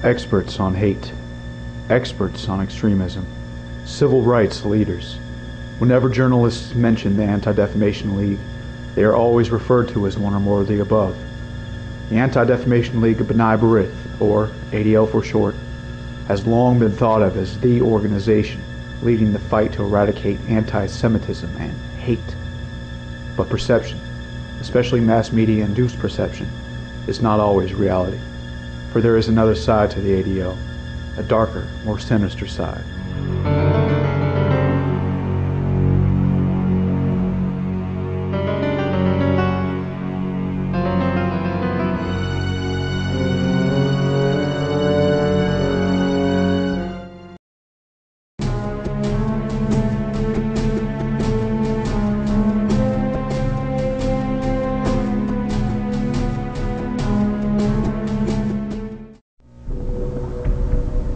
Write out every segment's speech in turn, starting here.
experts on hate, experts on extremism, civil rights leaders. Whenever journalists mention the Anti-Defamation League, they are always referred to as one or more of the above. The Anti-Defamation League of B'nai B'rith, or ADL for short, has long been thought of as the organization leading the fight to eradicate anti-Semitism and hate. But perception, especially mass media-induced perception, is not always reality. For there is another side to the ADL, a darker, more sinister side.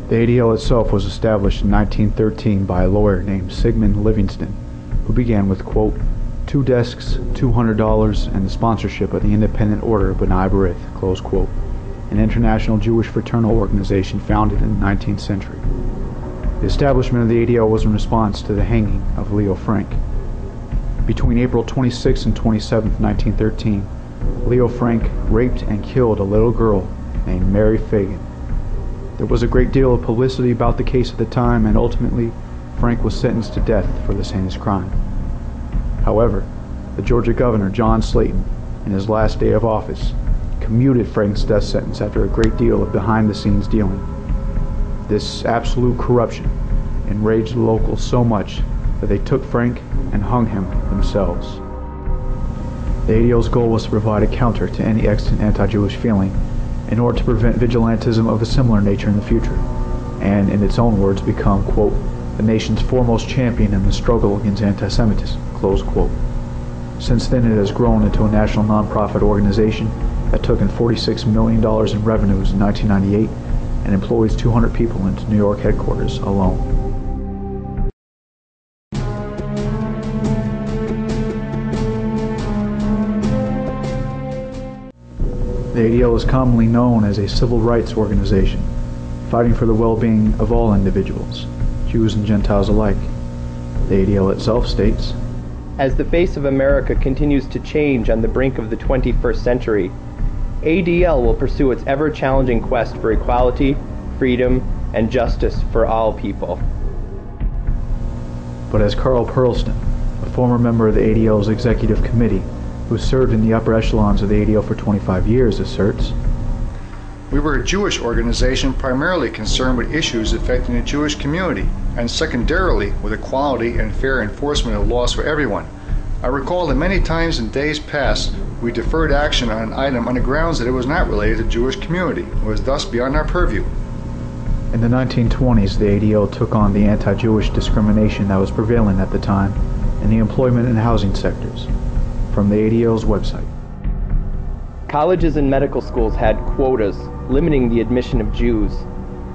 The ADL itself was established in 1913 by a lawyer named Sigmund Livingston, who began with, quote, 2 desks, $200, and the sponsorship of the Independent Order of B'nai B'rith, close quote, an international Jewish fraternal organization founded in the 19th century. The establishment of the ADL was in response to the hanging of Leo Frank. Between April 26 and 27, 1913, Leo Frank raped and killed a little girl named Mary Fagan. There was a great deal of publicity about the case at the time, and ultimately, Frank was sentenced to death for this heinous crime. However, the Georgia governor, John Slayton, in his last day of office, commuted Frank's death sentence after a great deal of behind-the-scenes dealing. This absolute corruption enraged the locals so much that they took Frank and hung him themselves. The ADL's goal was to provide a counter to any extant anti-Jewish feeling in order to prevent vigilantism of a similar nature in the future, and, in its own words, become, quote, the nation's foremost champion in the struggle against anti-Semitism, close quote. Since then, it has grown into a national nonprofit organization that took in $46 million in revenues in 1998 and employs 200 people in its New York headquarters alone. The ADL is commonly known as a civil rights organization, fighting for the well-being of all individuals, Jews and Gentiles alike. The ADL itself states, as the face of America continues to change on the brink of the 21st century, ADL will pursue its ever-challenging quest for equality, freedom, and justice for all people. But as Carl Perlston, a former member of the ADL's executive committee, who served in the upper echelons of the ADL for 25 years, asserts, we were a Jewish organization primarily concerned with issues affecting the Jewish community, and secondarily with equality and fair enforcement of laws for everyone. I recall that many times in days past, we deferred action on an item on the grounds that it was not related to the Jewish community, and was thus beyond our purview. In the 1920s, the ADL took on the anti-Jewish discrimination that was prevalent at the time in the employment and housing sectors. From the ADL's website. Colleges and medical schools had quotas limiting the admission of Jews.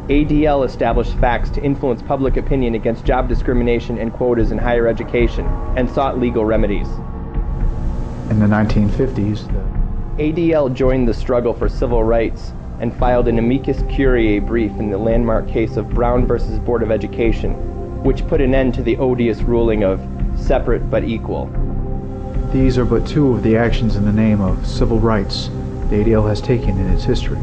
ADL established facts to influence public opinion against job discrimination and quotas in higher education, and sought legal remedies. In the 1950s, the ADL joined the struggle for civil rights and filed an amicus curiae brief in the landmark case of Brown versus Board of Education, which put an end to the odious ruling of separate but equal. These are but two of the actions in the name of civil rights the ADL has taken in its history.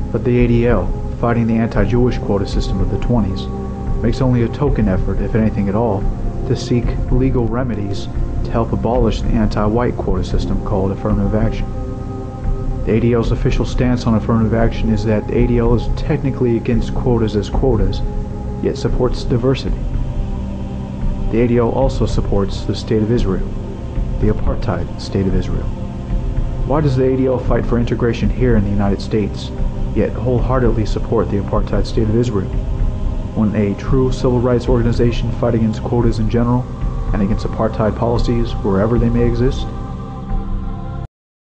But the ADL, fighting the anti-Jewish quota system of the 20s, makes only a token effort, if anything at all, to seek legal remedies to help abolish the anti-white quota system called affirmative action. The ADL's official stance on affirmative action is that the ADL is technically against quotas as quotas, yet supports diversity. The ADL also supports the State of Israel, the apartheid State of Israel. Why does the ADL fight for integration here in the United States, yet wholeheartedly support the apartheid State of Israel? When a true civil rights organization fight against quotas in general, and against apartheid policies wherever they may exist?